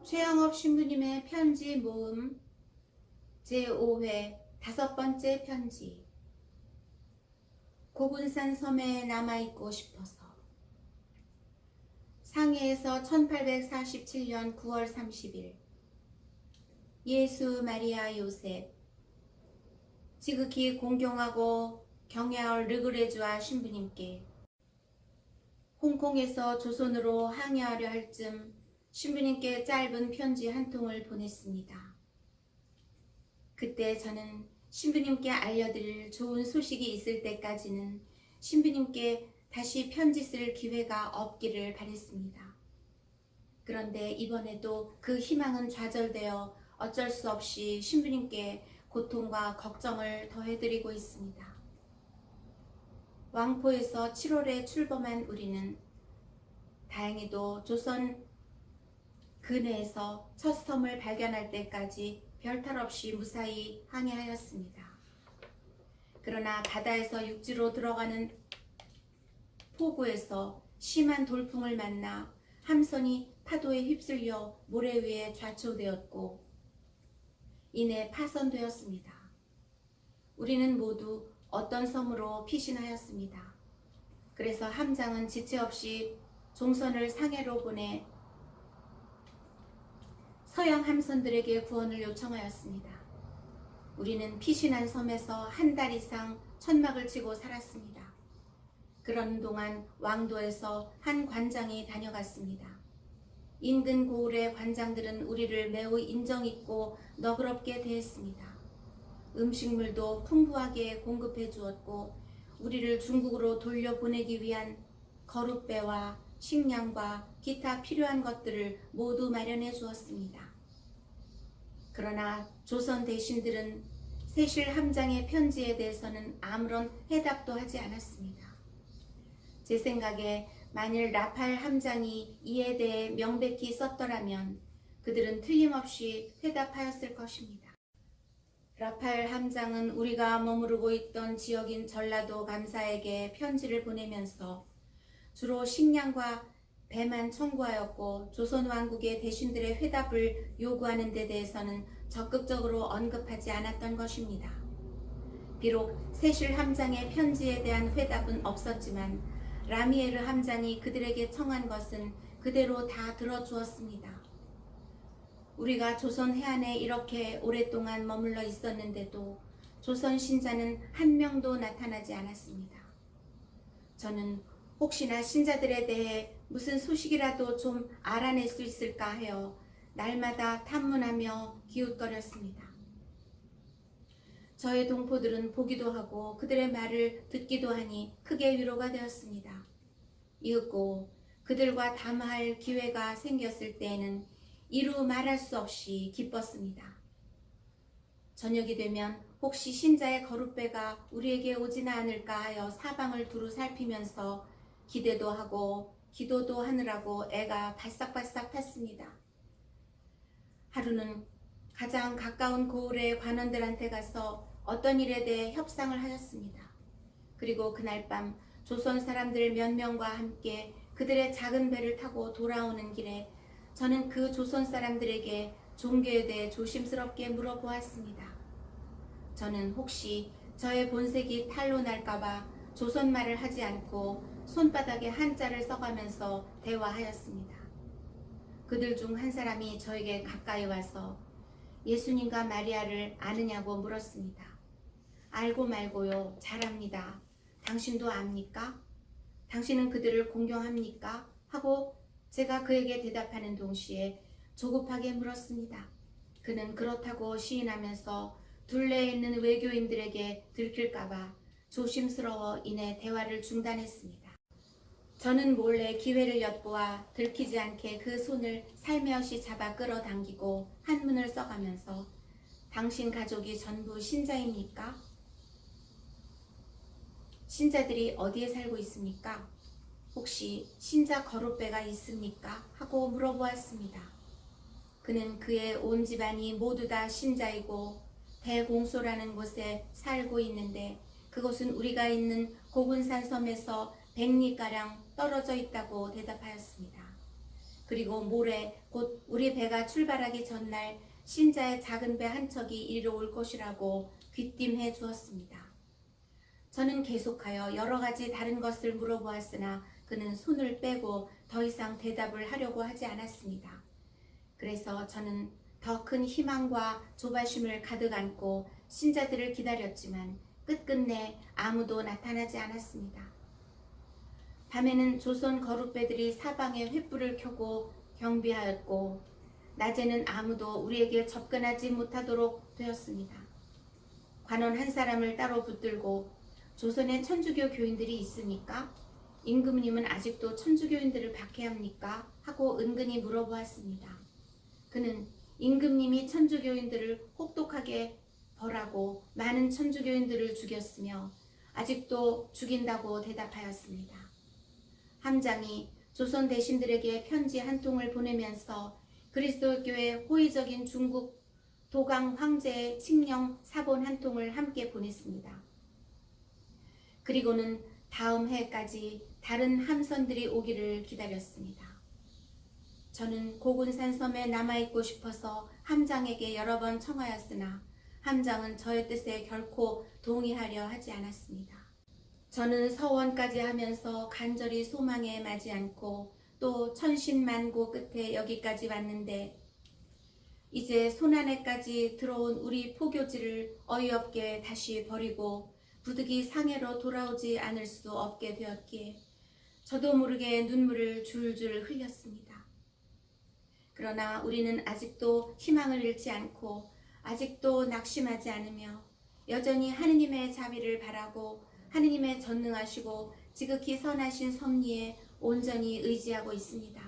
최영업 신부님의 편지 모음 제5회 5번째 편지. 고군산 섬에 남아있고 싶어서. 상해에서 1847년 9월 30일. 예수 마리아 요셉, 지극히 공경하고 경애할 르그레주아 신부님께 홍콩에서 조선으로 항해하려 할 즈음 신부님께 짧은 편지 한 통을 보냈습니다. 그때 저는 신부님께 알려드릴 좋은 소식이 있을 때까지는 신부님께 다시 편지 쓸 기회가 없기를 바랬습니다. 그런데 이번에도 그 희망은 좌절되어 어쩔 수 없이 신부님께 고통과 걱정을 더해드리고 있습니다. 왕포에서 7월에 출범한 우리는 다행히도 조선 근해에서 첫 섬을 발견할 때까지 별탈 없이 무사히 항해하였습니다. 그러나 바다에서 육지로 들어가는 포구에서 심한 돌풍을 만나 함선이 파도에 휩쓸려 모래 위에 좌초되었고 이내 파손되었습니다. 우리는 모두 어떤 섬으로 피신하였습니다. 그래서 함장은 지체 없이 종선을 상해로 보내 서양 함선들에게 구원을 요청하였습니다. 우리는 피신한 섬에서 한 달 이상 천막을 치고 살았습니다. 그런 동안 왕도에서 한 관장이 다녀갔습니다. 인근 고을의 관장들은 우리를 매우 인정있고 너그럽게 대했습니다. 음식물도 풍부하게 공급해 주었고 우리를 중국으로 돌려보내기 위한 거룻배와 식량과 기타 필요한 것들을 모두 마련해 주었습니다. 그러나 조선 대신들은 세실 함장의 편지에 대해서는 아무런 해답도 하지 않았습니다. 제 생각에 만일 라팔 함장이 이에 대해 명백히 썼더라면 그들은 틀림없이 회답하였을 것입니다. 라팔 함장은 우리가 머무르고 있던 지역인 전라도 감사에게 편지를 보내면서 주로 식량과 배만 청구하였고 조선 왕국의 대신들의 회답을 요구하는 데 대해서는 적극적으로 언급하지 않았던 것입니다. 비록 세실 함장의 편지에 대한 회답은 없었지만 라미에르 함장이 그들에게 청한 것은 그대로 다 들어주었습니다. 우리가 조선 해안에 이렇게 오랫동안 머물러 있었는데도 조선 신자는 한 명도 나타나지 않았습니다. 저는 혹시나 신자들에 대해 무슨 소식이라도 좀 알아낼 수 있을까 하여 날마다 탐문하며 기웃거렸습니다. 저의 동포들은 보기도 하고 그들의 말을 듣기도 하니 크게 위로가 되었습니다. 이윽고 그들과 담화할 기회가 생겼을 때에는 이루 말할 수 없이 기뻤습니다. 저녁이 되면 혹시 신자의 거룻배가 우리에게 오지는 않을까 하여 사방을 두루 살피면서 기대도 하고 기도도 하느라고 애가 바싹바싹 탔습니다. 하루는 가장 가까운 고을의 관원들한테 가서 어떤 일에 대해 협상을 하였습니다. 그리고 그날 밤 조선 사람들 몇 명과 함께 그들의 작은 배를 타고 돌아오는 길에 저는 그 조선 사람들에게 종교에 대해 조심스럽게 물어보았습니다. 저는 혹시 저의 본색이 탄로 날까봐 조선말을 하지 않고 손바닥에 한자를 써가면서 대화하였습니다. 그들 중 한 사람이 저에게 가까이 와서 예수님과 마리아를 아느냐고 물었습니다. 알고 말고요. 잘 압니다. 당신도 압니까? 당신은 그들을 공경합니까? 하고 제가 그에게 대답하는 동시에 조급하게 물었습니다. 그는 그렇다고 시인하면서 둘레에 있는 외교인들에게 들킬까봐 조심스러워 이내 대화를 중단했습니다. 저는 몰래 기회를 엿보아 들키지 않게 그 손을 살며시 잡아 끌어당기고 한문을 써가면서 당신 가족이 전부 신자입니까? 신자들이 어디에 살고 있습니까? 혹시 신자 거룻배가 있습니까? 하고 물어보았습니다. 그는 그의 온 집안이 모두 다 신자이고 대공소라는 곳에 살고 있는데 그곳은 우리가 있는 고군산 섬에서 100리가량 떨어져 있다고 대답하였습니다. 그리고 모레 곧 우리 배가 출발하기 전날 신자의 작은 배 한 척이 이리로 올 것이라고 귀띔해 주었습니다. 저는 계속하여 여러 가지 다른 것을 물어보았으나 그는 손을 빼고 더 이상 대답을 하려고 하지 않았습니다. 그래서 저는 더 큰 희망과 조바심을 가득 안고 신자들을 기다렸지만 끝끝내 아무도 나타나지 않았습니다. 밤에는 조선 거룻배들이 사방에 횃불을 켜고 경비하였고 낮에는 아무도 우리에게 접근하지 못하도록 되었습니다. 관원 한 사람을 따로 붙들고 조선에 천주교 교인들이 있습니까? 임금님은 아직도 천주교인들을 박해합니까? 하고 은근히 물어보았습니다. 그는 임금님이 천주교인들을 혹독하게 벌하고 많은 천주교인들을 죽였으며 아직도 죽인다고 대답하였습니다. 함장이 조선 대신들에게 편지 한 통을 보내면서 그리스도교의 호의적인 중국 도강 황제의 칙령 사본 한 통을 함께 보냈습니다. 그리고는 다음 해까지 다른 함선들이 오기를 기다렸습니다. 저는 고군산 섬에 남아있고 싶어서 함장에게 여러 번 청하였으나 함장은 저의 뜻에 결코 동의하려 하지 않았습니다. 저는 서원까지 하면서 간절히 소망에 마지 않고 또 천신만고 끝에 여기까지 왔는데 이제 손안에까지 들어온 우리 포교지를 어이없게 다시 버리고 부득이 상해로 돌아오지 않을 수 없게 되었기에 저도 모르게 눈물을 줄줄 흘렸습니다. 그러나 우리는 아직도 희망을 잃지 않고 아직도 낙심하지 않으며 여전히 하느님의 자비를 바라고 하느님의 전능하시고 지극히 선하신 섭리에 온전히 의지하고 있습니다.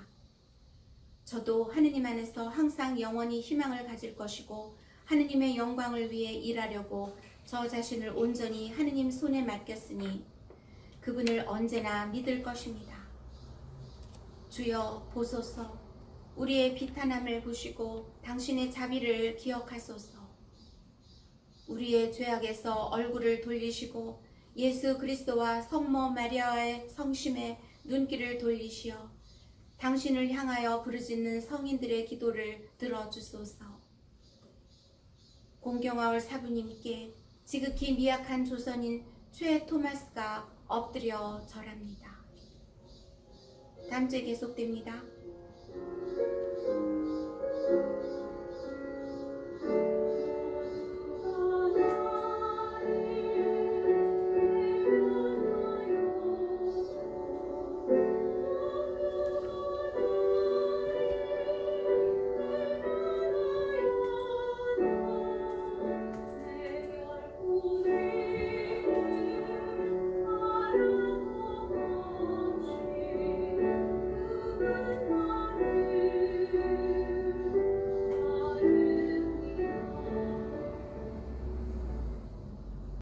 저도 하느님 안에서 항상 영원히 희망을 가질 것이고 하느님의 영광을 위해 일하려고 저 자신을 온전히 하느님 손에 맡겼으니 그분을 언제나 믿을 것입니다. 주여 보소서. 우리의 비탄함을 보시고 당신의 자비를 기억하소서. 우리의 죄악에서 얼굴을 돌리시고 예수 그리스도와 성모 마리아의 성심에 눈길을 돌리시어 당신을 향하여 부르짖는 성인들의 기도를 들어주소서. 공경하올 사부님께 지극히 미약한 조선인 최 토마스가 엎드려 절합니다. 다음 주에 계속됩니다.